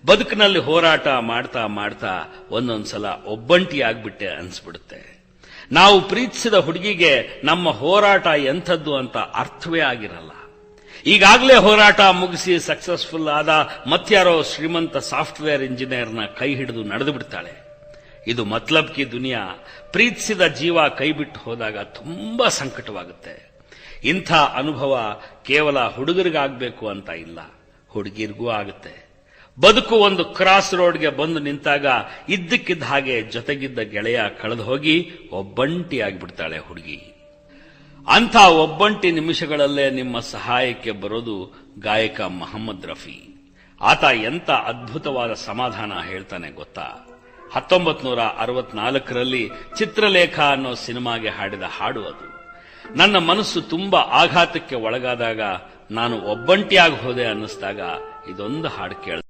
ಬದುಕಿನಲ್ಲಿ ಹೋರಾಟ ಮಾಡ್ತಾ ಮಾಡ್ತಾ ಒಂದೊಂದ್ಸಲ ಒಬ್ಬಂಟಿಯಾಗ್ಬಿಟ್ಟೆ ಅನ್ಸ್ಬಿಡುತ್ತೆ. ನಾವು ಪ್ರೀತಿಸಿದ ಹುಡುಗಿಗೆ ನಮ್ಮ ಹೋರಾಟ ಎಂಥದ್ದು ಅಂತ ಅರ್ಥವೇ ಆಗಿರಲ್ಲ. ಈಗಾಗಲೇ ಹೋರಾಟ ಮುಗಿಸಿ ಸಕ್ಸಸ್ಫುಲ್ ಆದ ಮತ್ಯಾರೋ ಶ್ರೀಮಂತ ಸಾಫ್ಟ್ವೇರ್ ಇಂಜಿನಿಯರ್ನ ಕೈ ಹಿಡಿದು ನಡೆದು ಬಿಡ್ತಾಳೆ. ಇದು ಮತ್ಲಬ್ ಕಿ ದುನಿಯಾ. ಪ್ರೀತಿಸಿದ ಜೀವ ಕೈಬಿಟ್ಟು ಹೋದಾಗ ತುಂಬಾ ಸಂಕಟವಾಗುತ್ತೆ. ಇಂಥ ಅನುಭವ ಕೇವಲ ಹುಡುಗರಿಗಾಗಬೇಕು ಅಂತ ಇಲ್ಲ, ಹುಡುಗಿರಿಗೂ ಆಗುತ್ತೆ. ಬದುಕು ಒಂದು ಕ್ರಾಸ್ ರೋಡ್ಗೆ ಬಂದು ನಿಂತಾಗ ಇದ್ದಕ್ಕಿದ್ದ ಹಾಗೆ ಜೊತೆಗಿದ್ದ ಗೆಳೆಯ ಕಳೆದು ಹೋಗಿ ಒಬ್ಬಂಟಿಯಾಗಿಬಿಡ್ತಾಳೆ ಹುಡುಗಿ. ಅಂಥ ಒಬ್ಬಂಟಿ ನಿಮಿಷಗಳಲ್ಲೇ ನಿಮ್ಮ ಸಹಾಯಕ್ಕೆ ಬರೋದು ಗಾಯಕ ಮೊಹಮ್ಮದ್ ರಫಿ. ಆತ ಎಂಥ ಅದ್ಭುತವಾದ ಸಮಾಧಾನ ಹೇಳ್ತಾನೆ ಗೊತ್ತಾ? 1964ರಲ್ಲಿ ಚಿತ್ರಲೇಖ ಅನ್ನೋ ಸಿನಿಮಾಗೆ ಹಾಡಿದ ಹಾಡು ಅದು. ನನ್ನ ಮನಸ್ಸು ತುಂಬಾ ಆಘಾತಕ್ಕೆ ಒಳಗಾದಾಗ, ನಾನು ಒಬ್ಬಂಟಿಯಾಗಿ ಹೋದೆ ಅನ್ನಿಸ್ದಾಗ ಇದೊಂದು ಹಾಡು ಕೇಳಿದೆ.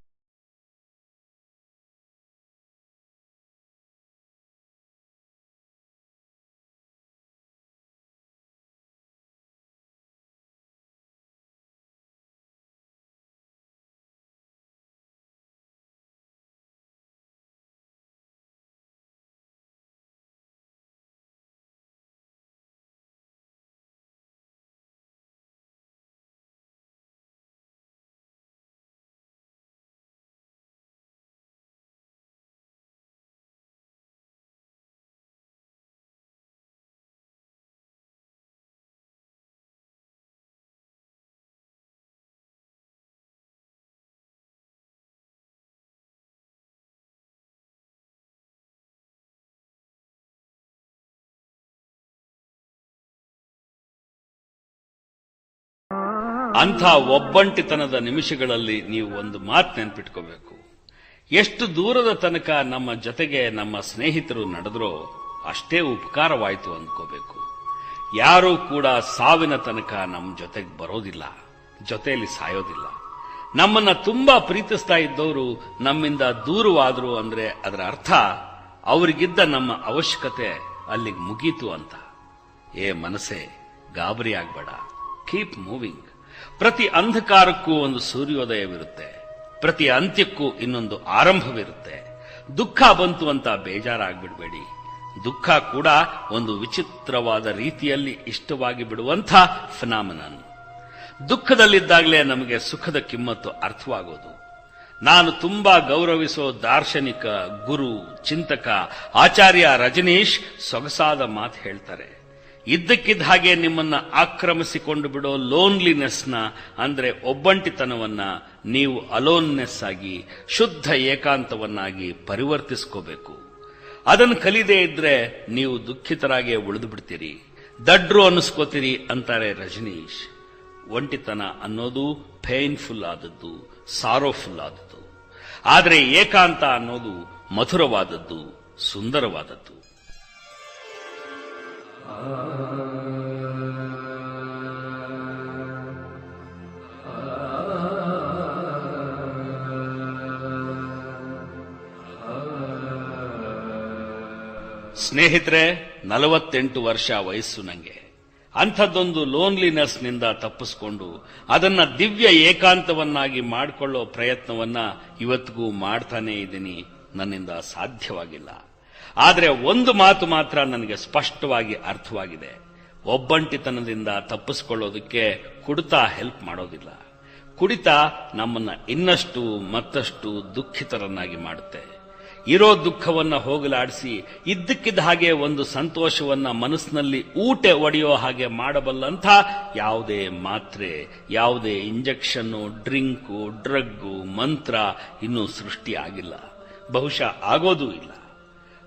ಅಂಥ ಒಬ್ಬಂಟಿತನದ ನಿಮಿಷಗಳಲ್ಲಿ ನೀವು ಒಂದು ಮಾತು ನೆನ್ಪಿಟ್ಕೋಬೇಕು. ಎಷ್ಟು ದೂರದ ತನಕ ನಮ್ಮ ಜೊತೆಗೆ ನಮ್ಮ ಸ್ನೇಹಿತರು ನಡೆದ್ರೋ ಅಷ್ಟೇ ಉಪಕಾರವಾಯಿತು ಅಂದ್ಕೋಬೇಕು. ಯಾರೂ ಕೂಡ ಸಾವಿನ ತನಕ ನಮ್ಮ ಜೊತೆಗೆ ಬರೋದಿಲ್ಲ, ಜೊತೆಯಲ್ಲಿ ಸಾಯೋದಿಲ್ಲ. ನಮ್ಮನ್ನ ತುಂಬಾ ಪ್ರೀತಿಸ್ತಾ ಇದ್ದವರು ನಮ್ಮಿಂದ ದೂರವಾದ್ರು ಅಂದ್ರೆ ಅದರ ಅರ್ಥ ಅವರಿಗಿದ್ದ ನಮ್ಮ ಅವಶ್ಯಕತೆ ಅಲ್ಲಿಗೆ ಮುಗೀತು ಅಂತ. ಮನಸ್ಸೇ, ಗಾಬರಿ ಆಗ್ಬೇಡ, ಕೀಪ್ ಮೂವಿಂಗ್. ಪ್ರತಿ ಅಂಧಕಾರಕ್ಕೂ ಒಂದು ಸೂರ್ಯೋದಯವಿರುತ್ತೆ, ಪ್ರತಿ ಅಂತ್ಯಕ್ಕೂ ಇನ್ನೊಂದು ಆರಂಭವಿರುತ್ತೆ. ದುಃಖ ಬಂತು ಅಂತ ಬೇಜಾರಾಗ್ಬಿಡ್ಬೇಡಿ. ದುಃಖ ಕೂಡ ಒಂದು ವಿಚಿತ್ರವಾದ ರೀತಿಯಲ್ಲಿ ಇಷ್ಟವಾಗಿ ಬಿಡುವಂಥ ಫಿನಾಮಿನನ್. ದುಃಖದಲ್ಲಿದ್ದಾಗಲೇ ನಮಗೆ ಸುಖದ ಕಿಮ್ಮತ್ತು ಅರ್ಥವಾಗೋದು. ನಾನು ತುಂಬಾ ಗೌರವಿಸೋ ದಾರ್ಶನಿಕ, ಗುರು, ಚಿಂತಕ ಆಚಾರ್ಯ ರಜನೀಶ್ ಸೊಗಸಾದ ಮಾತು ಹೇಳ್ತಾರೆ. ಇದ್ದಕ್ಕಿದ್ದ ಹಾಗೆ ನಿಮ್ಮನ್ನ ಆಕ್ರಮಿಸಿಕೊಂಡು ಬಿಡೋ ಲೋನ್ಲಿನೆಸ್ನ, ಅಂದ್ರೆ ಒಬ್ಬಂಟಿತನವನ್ನ ನೀವು ಅಲೋನ್ನೆಸ್ ಆಗಿ, ಶುದ್ಧ ಏಕಾಂತವನ್ನಾಗಿ ಪರಿವರ್ತಿಸ್ಕೋಬೇಕು. ಅದನ್ನು ಕಲಿದೇ ಇದ್ರೆ ನೀವು ದುಃಖಿತರಾಗೇ ಉಳಿದು ಬಿಡ್ತೀರಿ, ದಡ್ರು ಅನ್ನಿಸ್ಕೋತೀರಿ ಅಂತಾರೆ ರಜನೀಶ್. ಒಂಟಿತನ ಅನ್ನೋದು ಪೇನ್ಫುಲ್ ಆದದ್ದು, ಸಾರೋಫುಲ್ ಆದದ್ದು. ಆದರೆ ಏಕಾಂತ ಅನ್ನೋದು ಮಧುರವಾದದ್ದು, ಸುಂದರವಾದದ್ದು. ಸ್ನೇಹಿತರೆ, 48 ವರ್ಷ ವಯಸ್ಸು ನಂಗೆ. ಅಂಥದ್ದೊಂದು ಲೋನ್ಲಿನೆಸ್ನಿಂದ ತಪ್ಪಿಸ್ಕೊಂಡು ಅದನ್ನ ದಿವ್ಯ ಏಕಾಂತವನ್ನಾಗಿ ಮಾಡಿಕೊಳ್ಳೋ ಪ್ರಯತ್ನವನ್ನ ಇವತ್ತಿಗೂ ಮಾಡ್ತಾನೇ ಇದ್ದೀನಿ. ನನ್ನಿಂದ ಸಾಧ್ಯವಾಗಿಲ್ಲ. ಆದರೆ ಒಂದು ಮಾತು ಮಾತ್ರ ನನಗೆ ಸ್ಪಷ್ಟವಾಗಿ ಅರ್ಥವಾಗಿದೆ. ಒಬ್ಬಂಟಿತನದಿಂದ ತಪ್ಪಿಸಿಕೊಳ್ಳೋದಕ್ಕೆ ಕುಡಿತ ಹೆಲ್ಪ್ ಮಾಡೋದಿಲ್ಲ. ಕುಡಿತ ನಮ್ಮನ್ನ ಇನ್ನಷ್ಟು ಮತ್ತಷ್ಟು ದುಃಖಿತರನ್ನಾಗಿ ಮಾಡುತ್ತೆ. ಇರೋ ದುಃಖವನ್ನ ಹೋಗಲಾಡಿಸಿ ಇದ್ದಕ್ಕಿದ್ದ ಹಾಗೆ ಒಂದು ಸಂತೋಷವನ್ನ ಮನಸ್ಸಿನಲ್ಲಿ ಊಟೆ ಒಡೆಯೋ ಹಾಗೆ ಮಾಡಬಲ್ಲಂಥ ಯಾವುದೇ ಮಾತ್ರೆ, ಯಾವುದೇ ಇಂಜೆಕ್ಷನ್ನು, ಡ್ರಿಂಕು, ಡ್ರಗ್ಗು, ಮಂತ್ರ ಇನ್ನೂ ಸೃಷ್ಟಿ ಆಗಿಲ್ಲ, ಬಹುಶಃ ಆಗೋದೂ ಇಲ್ಲ.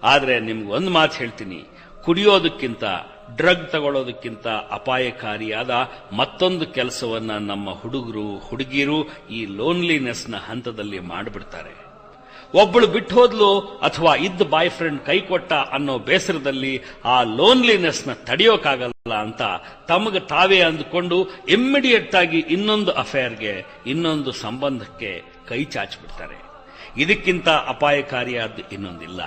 ಆದರೆ ನಿಮ್ಗೊಂದು ಮಾತು ಹೇಳ್ತೀನಿ, ಕುಡಿಯೋದಕ್ಕಿಂತ, ಡ್ರಗ್ ತಗೊಳ್ಳೋದಕ್ಕಿಂತ ಅಪಾಯಕಾರಿಯಾದ ಮತ್ತೊಂದು ಕೆಲಸವನ್ನ ನಮ್ಮ ಹುಡುಗರು, ಹುಡುಗಿಯರು ಈ ಲೋನ್ಲಿನೆಸ್ನ ಹಂತದಲ್ಲಿ ಮಾಡಿಬಿಡ್ತಾರೆ. ಒಬ್ಬಳು ಬಿಟ್ಟು ಹೋದ್ಲು ಅಥವಾ ಇದ್ದ ಬಾಯ್ ಫ್ರೆಂಡ್ ಕೈ ಕೊಟ್ಟ ಅನ್ನೋ ಬೇಸರದಲ್ಲಿ ಆ ಲೋನ್ಲಿನೆಸ್ನ ತಡೆಯೋಕ್ಕಾಗಲ್ಲ ಅಂತ ತಮಗೆ ತಾವೇ ಅಂದುಕೊಂಡು ಇಮ್ಮಿಡಿಯೇಟ್ ಆಗಿ ಇನ್ನೊಂದು ಅಫೇರ್ಗೆ, ಇನ್ನೊಂದು ಸಂಬಂಧಕ್ಕೆ ಕೈ ಚಾಚಿಬಿಡ್ತಾರೆ. ಇದಕ್ಕಿಂತ ಅಪಾಯಕಾರಿಯಾದ್ದು ಇನ್ನೊಂದಿಲ್ಲ.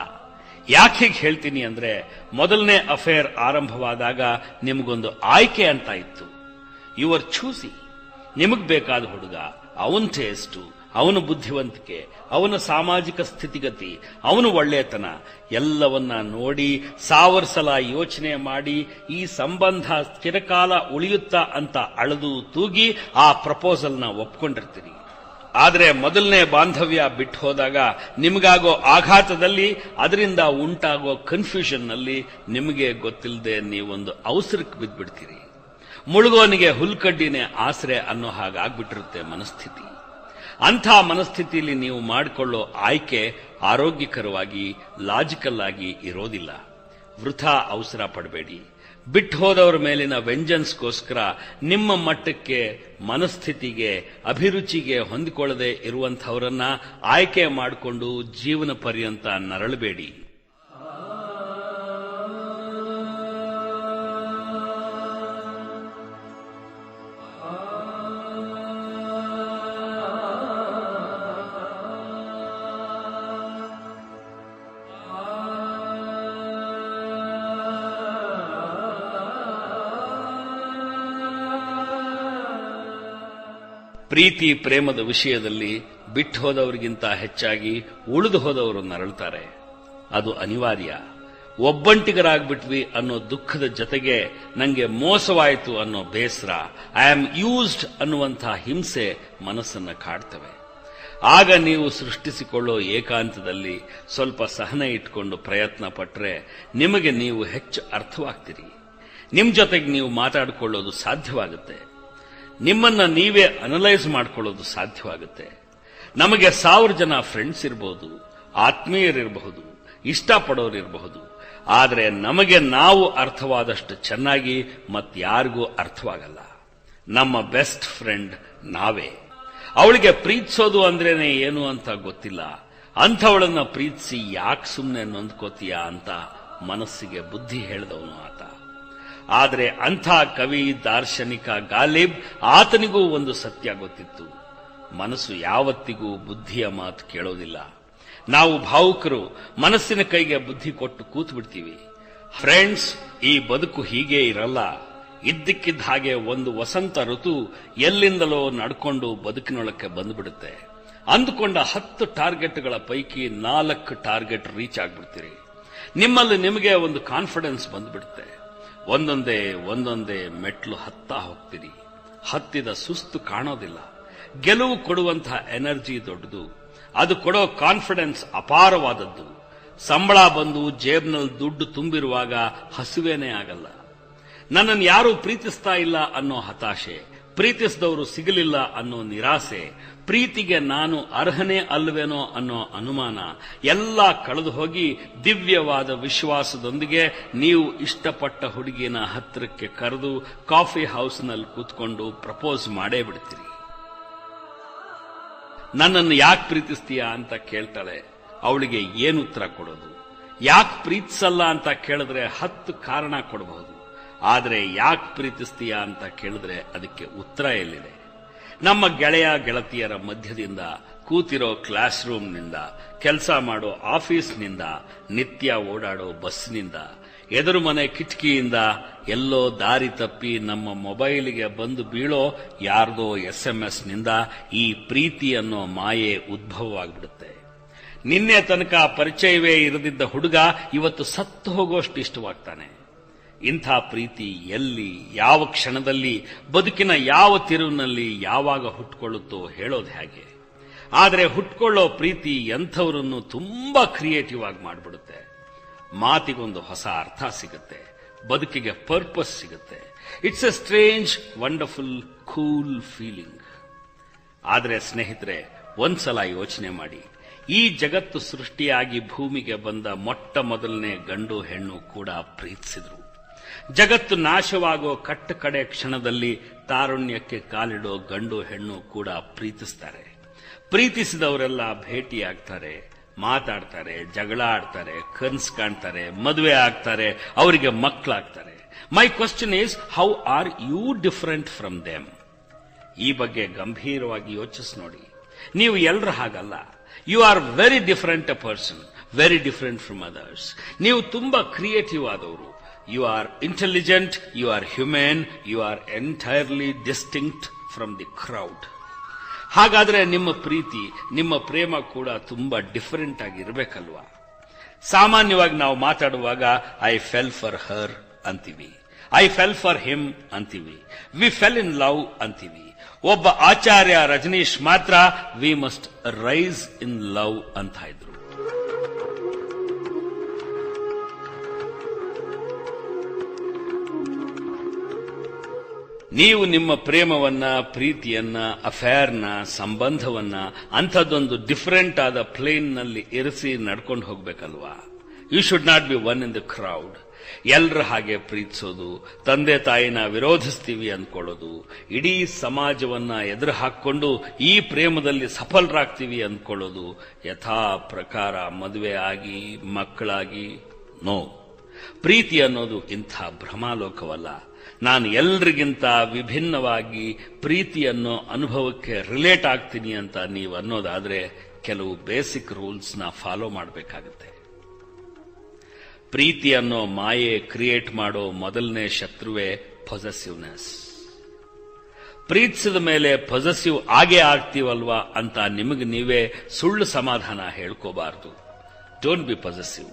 ಯಾಕೆ ಹೀಗೆ ಹೇಳ್ತೀನಿ ಅಂದ್ರೆ, ಮೊದಲನೇ ಅಫೇರ್ ಆರಂಭವಾದಾಗ ನಿಮಗೊಂದು ಆಯ್ಕೆ ಅಂತ ಇತ್ತು. You are choosy. ನಿಮಗ್ ಬೇಕಾದ ಹುಡುಗ, ಅವನ್ ಟೇಸ್ಟು, ಅವನ ಬುದ್ಧಿವಂತಿಕೆ, ಅವನ ಸಾಮಾಜಿಕ ಸ್ಥಿತಿಗತಿ, ಅವನ ಒಳ್ಳೆತನ ಎಲ್ಲವನ್ನ ನೋಡಿ 1000 ಸಲ ಯೋಚನೆ ಮಾಡಿ ಈ ಸಂಬಂಧ ಚಿರಕಾಲ ಉಳಿಯುತ್ತಾ ಅಂತ ಅಳೆದು ತೂಗಿ ಆ ಪ್ರಪೋಸಲ್ನ ಒಪ್ಕೊಂಡಿರ್ತೀರಿ. ಆದರೆ ಮೊದಲನೇ ಬಾಂಧವ್ಯ ಬಿಟ್ಟು ಹೋದಾಗ ನಿಮಗಾಗೋ ಆಘಾತದಲ್ಲಿ, ಅದರಿಂದ ಉಂಟಾಗೋ ಕನ್ಫ್ಯೂಷನ್ನಲ್ಲಿ ನಿಮಗೆ ಗೊತ್ತಿಲ್ಲದೆ ನೀವೊಂದು ಅವಸರಕ್ಕೆ ಬಿದ್ದುಬಿಡ್ತೀರಿ. ಮುಳುಗೋನಿಗೆ ಹುಲ್ಕಡ್ಡಿನೇ ಆಸರೆ ಅನ್ನೋ ಹಾಗಾಗ್ಬಿಟ್ಟಿರುತ್ತೆ ಮನಸ್ಥಿತಿ. ಅಂಥ ಮನಸ್ಥಿತಿಯಲ್ಲಿ ನೀವು ಮಾಡಿಕೊಳ್ಳೋ ಆಯ್ಕೆ ಆರೋಗ್ಯಕರವಾಗಿ, ಲಾಜಿಕಲ್ ಆಗಿ ಇರೋದಿಲ್ಲ. ವೃಥಾ ಅವಸರ ಪಡಬೇಡಿ. ಬಿಟ್ಟು ಹೋದವರ ಮೇಲಿನ ವೆಂಜನ್ಸ್ಗೋಸ್ಕರ ನಿಮ್ಮ ಮಟ್ಟಕ್ಕೆ, ಮನಸ್ಥಿತಿಗೆ, ಅಭಿರುಚಿಗೆ ಹೊಂದಿಕೊಳ್ಳದೆ ಇರುವಂಥವರನ್ನ ಆಯ್ಕೆ ಮಾಡಿಕೊಂಡು ಜೀವನ ಪರ್ಯಂತ ನರಳಬೇಡಿ. ಪ್ರೀತಿ ಪ್ರೇಮದ ವಿಷಯದಲ್ಲಿ ಬಿಟ್ಟು ಹೋದವರಿಗಿಂತ ಹೆಚ್ಚಾಗಿ ಉಳಿದು ಹೋದವರು ನರಳುತ್ತಾರೆ. ಅದು ಅನಿವಾರ್ಯ. ಒಬ್ಬಂಟಿಗರಾಗ್ಬಿಟ್ವಿ ಅನ್ನೋ ದುಃಖದ ಜೊತೆಗೆ ನಂಗೆ ಮೋಸವಾಯಿತು ಅನ್ನೋ ಬೇಸರ, ಐ ಆಮ್ ಯೂಸ್ಡ್ ಅನ್ನುವಂಥ ಹಿಂಸೆ ಮನಸ್ಸನ್ನ ಕಾಡ್ತವೆ. ಆಗ ನೀವು ಸೃಷ್ಟಿಸಿಕೊಳ್ಳೋ ಏಕಾಂತದಲ್ಲಿ ಸ್ವಲ್ಪ ಸಹನೆ ಇಟ್ಕೊಂಡು ಪ್ರಯತ್ನ ಪಟ್ರೆ ನಿಮಗೆ ನೀವು ಹೆಚ್ಚು ಅರ್ಥವಾಗ್ತೀರಿ. ನಿಮ್ ಜೊತೆಗೆ ನೀವು ಮಾತಾಡಿಕೊಳ್ಳೋದು ಸಾಧ್ಯವಾಗುತ್ತೆ. ನಿಮ್ಮನ್ನ ನೀವೇ ಅನಲೈಸ್ ಮಾಡ್ಕೊಳ್ಳೋದು ಸಾಧ್ಯವಾಗುತ್ತೆ. ನಮಗೆ 1000 ಜನ ಫ್ರೆಂಡ್ಸ್ ಇರಬಹುದು, ಆತ್ಮೀಯರಿರಬಹುದು, ಇಷ್ಟಪಡೋರಿರಬಹುದು. ಆದರೆ ನಮಗೆ ನಾವು ಅರ್ಥವಾದಷ್ಟು ಚೆನ್ನಾಗಿ ಮತ್ತಾರಿಗೂ ಅರ್ಥವಾಗಲ್ಲ. ನಮ್ಮ ಬೆಸ್ಟ್ ಫ್ರೆಂಡ್ ನಾವೇ. ಅವಳಿಗೆ ಪ್ರೀತಿಸೋದು ಅಂದ್ರೇನೆ ಏನು ಅಂತ ಗೊತ್ತಿಲ್ಲ. ಅಂಥವಳನ್ನ ಪ್ರೀತಿಸಿ ಯಾಕೆ ಸುಮ್ಮನೆ ನೊಂದ್ಕೋತೀಯ ಅಂತ ಮನಸ್ಸಿಗೆ ಬುದ್ಧಿ ಹೇಳಿದವನು ಆತ. ಆದರೆ ಅಂಥ ಕವಿ, ದಾರ್ಶನಿಕ ಗಾಲಿಬ್, ಆತನಿಗೂ ಒಂದು ಸತ್ಯ ಗೊತ್ತಿತ್ತು. ಮನಸ್ಸು ಯಾವತ್ತಿಗೂ ಬುದ್ಧಿಯ ಮಾತು ಕೇಳೋದಿಲ್ಲ. ನಾವು ಭಾವುಕರು ಮನಸ್ಸಿನ ಕೈಗೆ ಬುದ್ಧಿ ಕೊಟ್ಟು ಕೂತು ಬಿಡ್ತೀವಿ. ಫ್ರೆಂಡ್ಸ್, ಈ ಬದುಕು ಹೀಗೆ ಇರಲ್ಲ. ಇದ್ದಕ್ಕಿದ್ದ ಹಾಗೆ ಒಂದು ವಸಂತ ಋತು ಎಲ್ಲಿಂದಲೋ ನಡ್ಕೊಂಡು ಬದುಕಿನೊಳಕ್ಕೆ ಬಂದುಬಿಡುತ್ತೆ. ಅಂದುಕೊಂಡ 10 ಟಾರ್ಗೆಟ್ಗಳ ಪೈಕಿ 4 ಟಾರ್ಗೆಟ್ ರೀಚ್ ಆಗ್ಬಿಡ್ತೀರಿ. ನಿಮ್ಮಲ್ಲಿ ನಿಮಗೆ ಒಂದು ಕಾನ್ಫಿಡೆನ್ಸ್ ಬಂದ್ಬಿಡುತ್ತೆ. ಒಂದೊಂದೇ ಮೆಟ್ಲು ಹತ್ತಾ ಹೋಗ್ತೀರಿ. ಹತ್ತಿದ ಸುಸ್ತು ಕಾಣೋದಿಲ್ಲ. ಗೆಲುವು ಕೊಡುವಂತಹ ಎನರ್ಜಿ ದೊಡ್ಡದು. ಅದು ಕೊಡೋ ಕಾನ್ಫಿಡೆನ್ಸ್ ಅಪಾರವಾದದ್ದು. ಸಂಬಳ ಬಂದು ಜೇಬ್ನಲ್ಲಿ ದುಡ್ಡು ತುಂಬಿರುವಾಗ ಹಸುವೇನೇ ಆಗಲ್ಲ. ನನ್ನನ್ನು ಯಾರೂ ಪ್ರೀತಿಸ್ತಾ ಇಲ್ಲ ಅನ್ನೋ ಹತಾಶೆ, ಪ್ರೀತಿಸಿದವರು ಸಿಗಲಿಲ್ಲ ಅನ್ನೋ ನಿರಾಸೆ, ಪ್ರೀತಿಗೆ ನಾನು ಅರ್ಹನೇ ಅಲ್ವೇನೋ ಅನ್ನೋ ಅನುಮಾನ ಎಲ್ಲ ಕಳೆದು ಹೋಗಿ ದಿವ್ಯವಾದ ವಿಶ್ವಾಸದೊಂದಿಗೆ ನೀವು ಇಷ್ಟಪಟ್ಟ ಹುಡುಗಿನ ಹತ್ತಿರಕ್ಕೆ ಕರೆದು ಕಾಫಿ ಹೌಸ್ನಲ್ಲಿ ಕೂತ್ಕೊಂಡು ಪ್ರಪೋಸ್ ಮಾಡೇ ಬಿಡ್ತೀರಿ. ನನ್ನನ್ನು ಯಾಕೆ ಪ್ರೀತಿಸ್ತೀಯಾ ಅಂತ ಕೇಳ್ತಾಳೆ. ಅವಳಿಗೆ ಏನು ಉತ್ತರ ಕೊಡೋದು? ಯಾಕೆ ಪ್ರೀತಿಸಲ್ಲ ಅಂತ ಕೇಳಿದ್ರೆ 10 ಕಾರಣ ಕೊಡಬಹುದು. ಆದರೆ ಯಾಕೆ ಪ್ರೀತಿಸ್ತೀಯಾ ಅಂತ ಕೇಳಿದ್ರೆ ಅದಕ್ಕೆ ಉತ್ತರ ಎಲ್ಲಿದೆ? ನಮ್ಮ ಗೆಳೆಯ ಗೆಳತಿಯರ ಮಧ್ಯದಿಂದ, ಕೂತಿರೋ ಕ್ಲಾಸ್ ರೂಮ್ನಿಂದ, ಕೆಲಸ ಮಾಡೋ ಆಫೀಸ್ನಿಂದ, ನಿತ್ಯ ಓಡಾಡೋ ಬಸ್ನಿಂದ, ಎದುರು ಮನೆ ಕಿಟಕಿಯಿಂದ, ಎಲ್ಲೋ ದಾರಿ ತಪ್ಪಿ ನಮ್ಮ ಮೊಬೈಲಿಗೆ ಬಂದು ಬೀಳೋ ಯಾರ್ದೋ SMS ನಿಂದ ಈ ಪ್ರೀತಿ ಅನ್ನೋ ಮಾಯೆ ಉದ್ಭವವಾಗ್ಬಿಡುತ್ತೆ. ನಿನ್ನೆ ತನಕ ಪರಿಚಯವೇ ಇರದಿದ್ದ ಹುಡುಗ ಇವತ್ತು ಸತ್ತು ಹೋಗೋಷ್ಟು ಇಷ್ಟವಾಗ್ತಾನೆ. ಇಂಥ ಪ್ರೀತಿ ಎಲ್ಲಿ, ಯಾವ ಕ್ಷಣದಲ್ಲಿ, ಬದುಕಿನ ಯಾವ ತಿರುವಿನಲ್ಲಿ ಯಾವಾಗ ಹುಟ್ಕೊಳ್ಳುತ್ತೋ ಹೇಳೋದು ಹೇಗೆ? ಆದರೆ ಹುಟ್ಕೊಳ್ಳೋ ಪ್ರೀತಿ ಎಂಥವರನ್ನು ತುಂಬಾ ಕ್ರಿಯೇಟಿವ್ ಆಗಿ ಮಾಡಿಬಿಡುತ್ತೆ. ಮಾತಿಗೊಂದು ಹೊಸ ಅರ್ಥ ಸಿಗುತ್ತೆ, ಬದುಕಿಗೆ ಪರ್ಪಸ್ ಸಿಗುತ್ತೆ. It's A strange, wonderful, cool feeling. ಆದರೆ ಸ್ನೇಹಿತರೆ, ಒಂದ್ಸಲ ಯೋಚನೆ ಮಾಡಿ, ಈ ಜಗತ್ತು ಸೃಷ್ಟಿಯಾಗಿ ಭೂಮಿಗೆ ಬಂದ ಮೊಟ್ಟ ಮೊದಲನೇ ಗಂಡು ಹೆಣ್ಣು ಕೂಡ ಪ್ರೀತಿಸಿದ್ರು. ಜಗತ್ತು ನಾಶವಾಗೋ ಕಡೆ ಕ್ಷಣದಲ್ಲಿ ತಾರುಣ್ಯಕ್ಕೆ ಕಾಲಿಡೋ ಗಂಡು ಹೆಣ್ಣು ಕೂಡ ಪ್ರೀತಿಸ್ತಾರೆ. ಪ್ರೀತಿಸಿದವರೆಲ್ಲ ಭೇಟಿಯಾಗ್ತಾರೆ, ಮಾತಾಡ್ತಾರೆ, ಜಗಳ ಆಡ್ತಾರೆ, ಕನ್ಸು ಕಾಣ್ತಾರೆ, ಮದುವೆ ಆಗ್ತಾರೆ, ಅವರಿಗೆ ಮಕ್ಕಳಾಗ್ತಾರೆ. My question is, how are you different from them? ಈ ಬಗ್ಗೆ ಗಂಭೀರವಾಗಿ ಯೋಚಿಸಿ ನೋಡಿ. ನೀವು ಎಲ್ಲರ ಹಾಗಲ್ಲ. You are very different a person, very different from others. ನೀವು ತುಂಬಾ ಕ್ರಿಯೇಟಿವ್ ಆದವರು. You are intelligent, you are human, you are entirely distinct from the crowd. ಹಾಗಾದ್ರೆ ನಿಮ್ಮ ಪ್ರೀತಿ, ನಿಮ್ಮ ಪ್ರೇಮ ಕೂಡ ತುಂಬಾ ಡಿಫರೆಂಟ್ ಆಗಿರ್ಬೇಕಲ್ವಾ? ಸಾಮಾನ್ಯವಾಗಿ ನಾವು ಮಾತಾಡುವಾಗ ಐ ಫೆಲ್ ಫಾರ್ ಹರ್ ಅಂತೀವಿ, ಐ ಫೆಲ್ ಫಾರ್ ಹಿಮ್ ಅಂತೀವಿ, ವಿ ಫೆಲ್ ಇನ್ ಲವ್ ಅಂತೀವಿ. ಒಬ್ಬ ಆಚಾರ್ಯ ರಜನೀಶ್ ಮಾತ್ರ we must rise in love ಅಂತ ಇದ್ರು. ನೀವು ನಿಮ್ಮ ಪ್ರೇಮವನ್ನ, ಪ್ರೀತಿಯನ್ನ, ಅಫೇರ್ನ, ಸಂಬಂಧವನ್ನ ಅಂಥದ್ದೊಂದು ಡಿಫರೆಂಟ್ ಆದ ಪ್ಲೇನ್ ನಲ್ಲಿ ಇರಿಸಿ ನಡ್ಕೊಂಡು ಹೋಗ್ಬೇಕಲ್ವಾ? You should not be one in the crowd. ಎಲ್ಲರ ಹಾಗೆ ಪ್ರೀತಿಸೋದು, ತಂದೆ ತಾಯಿನ ವಿರೋಧಿಸ್ತೀವಿ ಅಂದ್ಕೊಳ್ಳೋದು, ಇಡೀ ಸಮಾಜವನ್ನ ಎದುರು ಹಾಕೊಂಡು ಈ ಪ್ರೇಮದಲ್ಲಿ ಸಫಲರಾಗ್ತೀವಿ ಅಂದ್ಕೊಳ್ಳೋದು, ಯಥಾ ಪ್ರಕಾರ ಮದುವೆ ಆಗಿ ಮಕ್ಕಳಾಗಿ ನೋ. ಪ್ರೀತಿ ಅನ್ನೋದು ಇಂಥ ಭ್ರಮಾಲೋಕವಲ್ಲ. ನಾನು ಎಲ್ರಿಗಿಂತ ವಿಭಿನ್ನವಾಗಿ ಪ್ರೀತಿಯನ್ನೋ ಅನುಭವಕ್ಕೆ ರಿಲೇಟ್ ಆಗ್ತೀನಿ ಅಂತ ನೀವು ಅನ್ನೋದಾದ್ರೆ ಕೆಲವು ಬೇಸಿಕ್ ರೂಲ್ಸ್ನ ಫಾಲೋ ಮಾಡಬೇಕಾಗುತ್ತೆ. ಪ್ರೀತಿ ಅನ್ನೋ ಮಾಯೆ ಕ್ರಿಯೇಟ್ ಮಾಡೋ ಮೊದಲನೇ ಶತ್ರುವೇ ಪೊಸೆಸಿವ್ನೆಸ್. ಪ್ರೀತಿಸಿದ ಮೇಲೆ ಪೊಸೆಸಿವ್ ಆಗೇ ಆಗ್ತೀವಲ್ವಾ ಅಂತ ನಿಮಗೆ ನೀವೇ ಸುಳ್ಳು ಸಮಾಧಾನ ಹೇಳ್ಕೋಬಾರದು. Don't be possessive.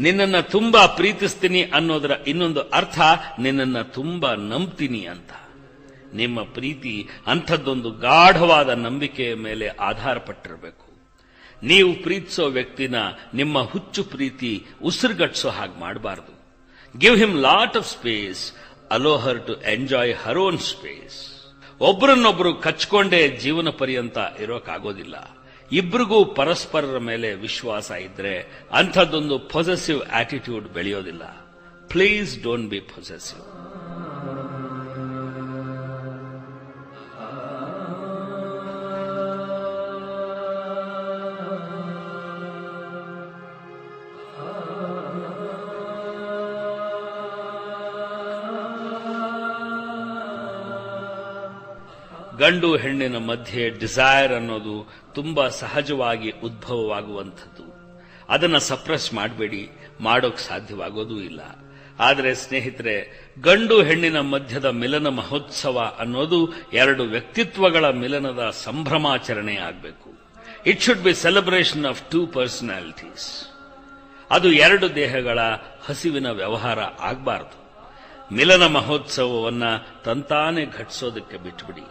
ನಿನ್ನನ್ನ ತುಂಬಾ ಪ್ರೀತಿಸ್ತೀನಿ ಅನ್ನೋದರ ಇನ್ನೊಂದು ಅರ್ಥ ನಿನ್ನನ್ನ ತುಂಬಾ ನಂಬ್ತೀನಿ ಅಂತ. ನಿಮ್ಮ ಪ್ರೀತಿ ಅಂಥದ್ದೊಂದು ಗಾಢವಾದ ನಂಬಿಕೆಯ ಮೇಲೆ ಆಧಾರಪಟ್ಟಿರಬೇಕು. ನೀವು ಪ್ರೀತಿಸೋ ವ್ಯಕ್ತಿನ ನಿಮ್ಮ ಹುಚ್ಚು ಪ್ರೀತಿ ಉಸಿರುಗಟ್ಟಿಸೋ ಹಾಗೆ ಮಾಡಬಾರದು. Give him lot of space, allow her to enjoy her own space. ಒಬ್ಬರನ್ನೊಬ್ಬರು ಕಚ್ಕೊಂಡೇ ಜೀವನ ಪರ್ಯಂತ ಇರೋಕ್ಕಾಗೋದಿಲ್ಲ. ಇಬ್ಬರಿಗೂ ಪರಸ್ಪರರ ಮೇಲೆ ವಿಶ್ವಾಸ ಇದ್ರೆ ಅಂಥದ್ದೊಂದು ಪೊಸೆಸಿವ್ ಆಟಿಟ್ಯೂಡ್ ಬೆಳೆಯೋದಿಲ್ಲ. Please don't be possessive. ಗಂಡು ಹೆಣ್ಣಿನ ಮಧ್ಯೆ ಡಿಸೈರ್ ಅನ್ನೋದು ತುಂಬಾ ಸಹಜವಾಗಿ ಉದ್ಭವವಾಗುವಂಥದ್ದು. ಅದನ್ನ ಸಪ್ರೆಸ್ ಮಾಡಬೇಡಿ, ಮಾಡೋಕ್ ಸಾಧ್ಯವಾಗೋದೂ ಇಲ್ಲ. ಆದರೆ ಸ್ನೇಹಿತರೆ, ಗಂಡು ಹೆಣ್ಣಿನ ಮಧ್ಯದ ಮಿಲನ ಮಹೋತ್ಸವ ಅನ್ನೋದು ಎರಡು ವ್ಯಕ್ತಿತ್ವಗಳ ಮಿಲನದ ಸಂಭ್ರಮಾಚರಣೆ ಆಗಬೇಕು. It should be celebration of two personalities. ಅದು ಎರಡು ದೇಹಗಳ ಹಸಿವಿನ ವ್ಯವಹಾರ ಆಗಬಾರದು. ಮಿಲನ ಮಹೋತ್ಸವವನ್ನ ತಂತಾನೆ ಘಟಿಸೋದಕ್ಕೆ ಬಿಟ್ಬಿಡಿ.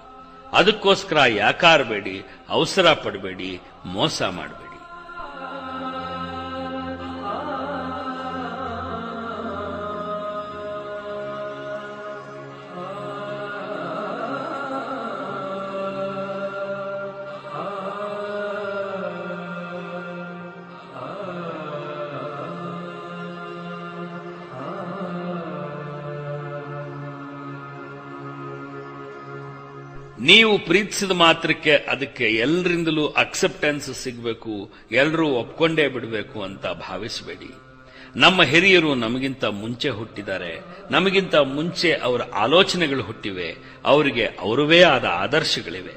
ಅದಕ್ಕೋಸ್ಕರ ಯಾಕಾರಬೇಡಿ, ಅವಸರ ಪಡಬೇಡಿ, ಮೋಸ ಮಾಡಬೇಡಿ. ನೀವು ಪ್ರೀತಿಸಿದ ಮಾತ್ರಕ್ಕೆ ಅದಕ್ಕೆ ಎಲ್ಲರಿಂದಲೂ ಅಕ್ಸೆಪ್ಟೆನ್ಸ್ ಸಿಗಬೇಕು, ಎಲ್ಲರೂ ಒಪ್ಕೊಂಡೇ ಬಿಡಬೇಕು ಅಂತ ಭಾವಿಸಬೇಡಿ. ನಮ್ಮ ಹಿರಿಯರು ನಮಗಿಂತ ಮುಂಚೆ ಹುಟ್ಟಿದ್ದಾರೆ, ನಮಗಿಂತ ಮುಂಚೆ ಅವರ ಆಲೋಚನೆಗಳು ಹುಟ್ಟಿವೆ, ಅವರಿಗೆ ಅವರವೇ ಆದ ಆದರ್ಶಗಳಿವೆ,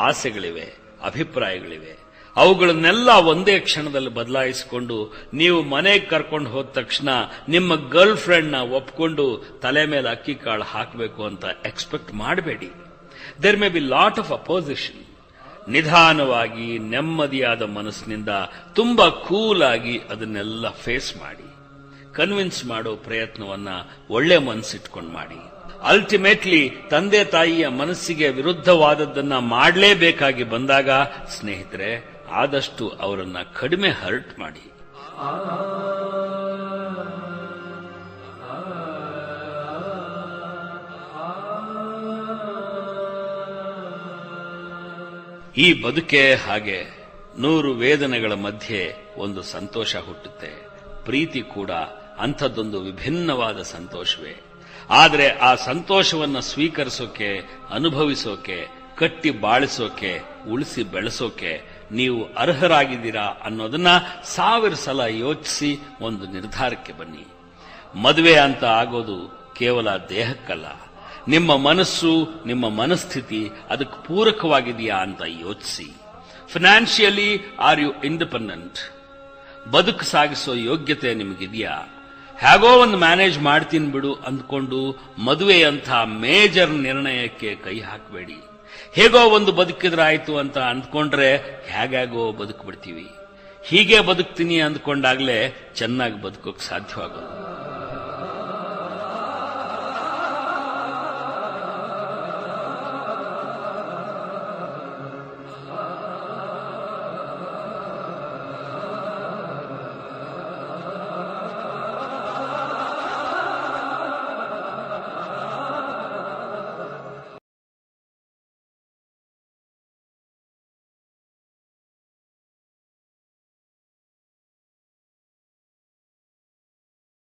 ಆಸೆಗಳಿವೆ, ಅಭಿಪ್ರಾಯಗಳಿವೆ. ಅವುಗಳನ್ನೆಲ್ಲ ಒಂದೇ ಕ್ಷಣದಲ್ಲಿ ಬದಲಾಯಿಸಿಕೊಂಡು ನೀವು ಮನೆಗೆ ಕರ್ಕೊಂಡು ಹೋದ ತಕ್ಷಣ ನಿಮ್ಮ ಗರ್ಲ್ ಫ್ರೆಂಡ್ನ ಒಪ್ಕೊಂಡು ತಲೆ ಮೇಲೆ ಅಕ್ಕಿ ಕಾಳು ಹಾಕಬೇಕು ಅಂತ ಎಕ್ಸ್ಪೆಕ್ಟ್ ಮಾಡಬೇಡಿ. There may be lot of opposition. ನಿಧಾನವಾಗಿ ನೆಮ್ಮದಿಯಾದ ಮನಸ್ಸಿನಿಂದ ತುಂಬಾ ಕೂಲ್ ಆಗಿ ಅದನ್ನೆಲ್ಲ ಫೇಸ್ ಮಾಡಿ. ಕನ್ವಿನ್ಸ್ ಮಾಡೋ ಪ್ರಯತ್ನವನ್ನ ಒಳ್ಳೆ ಮನಸ್ಸಿಟ್ಕೊಂಡು ಮಾಡಿ. ಅಲ್ಟಿಮೇಟ್ಲಿ ತಂದೆ ತಾಯಿಯ ಮನಸ್ಸಿಗೆ ವಿರುದ್ಧವಾದದ್ದನ್ನ ಮಾಡಲೇಬೇಕಾಗಿ ಬಂದಾಗ ಸ್ನೇಹಿತರೆ, ಆದಷ್ಟು ಅವರನ್ನ ಕಡಿಮೆ ಹರ್ಟ್ ಮಾಡಿ. ಈ ಬದುಕೆ ಹಾಗೆ. 100 ವೇದನೆಗಳ ಮಧ್ಯೆ ಒಂದು ಸಂತೋಷ ಹುಟ್ಟುತ್ತೆ. ಪ್ರೀತಿ ಕೂಡ ಅಂಥದ್ದೊಂದು ವಿಭಿನ್ನವಾದ ಸಂತೋಷವೇ. ಆದರೆ ಆ ಸಂತೋಷವನ್ನ ಸ್ವೀಕರಿಸೋಕೆ, ಅನುಭವಿಸೋಕೆ, ಕಟ್ಟಿ ಬಾಳಿಸೋಕೆ, ಉಳಿಸಿ ಬೆಳೆಸೋಕೆ ನೀವು ಅರ್ಹರಾಗಿದ್ದೀರಾ ಅನ್ನೋದನ್ನ 1000 ಸಲ ಯೋಚಿಸಿ ಒಂದು ನಿರ್ಧಾರಕ್ಕೆ ಬನ್ನಿ. ಮದುವೆ ಅಂತ ಆಗೋದು ಕೇವಲ ದೇಹಕ್ಕಲ್ಲ, ನಿಮ್ಮ ಮನಸ್ಸು, ನಿಮ್ಮ ಮನಸ್ಥಿತಿ ಅದಕ್ಕೆ ಪೂರಕವಾಗಿದೆಯಾ ಅಂತ ಯೋಚಿಸಿ. Financially are you independent? ಬದುಕು ಸಾಗಿಸೋ ಯೋಗ್ಯತೆ ನಿಮಗಿದೆಯಾ? ಹೇಗೋ ಒಂದು ಮ್ಯಾನೇಜ್ ಮಾಡ್ತೀನಿ ಬಿಡು ಅಂದ್ಕೊಂಡು ಮದುವೆಯಂಥ ಮೇಜರ್ ನಿರ್ಣಯಕ್ಕೆ ಕೈ ಹಾಕಬೇಡಿ. ಹೇಗೋ ಒಂದು ಬದುಕಿದ್ರಾಯ್ತು ಅಂತ ಅಂದ್ಕೊಂಡ್ರೆ ಹೇಗಾಗೋ ಬದುಕ್ಬಿಡ್ತೀವಿ. ಹೀಗೆ ಬದುಕ್ತೀನಿ ಅಂದ್ಕೊಂಡಾಗ್ಲೇ ಚೆನ್ನಾಗಿ ಬದುಕೋಕ್ ಸಾಧ್ಯವಾಗೋದು.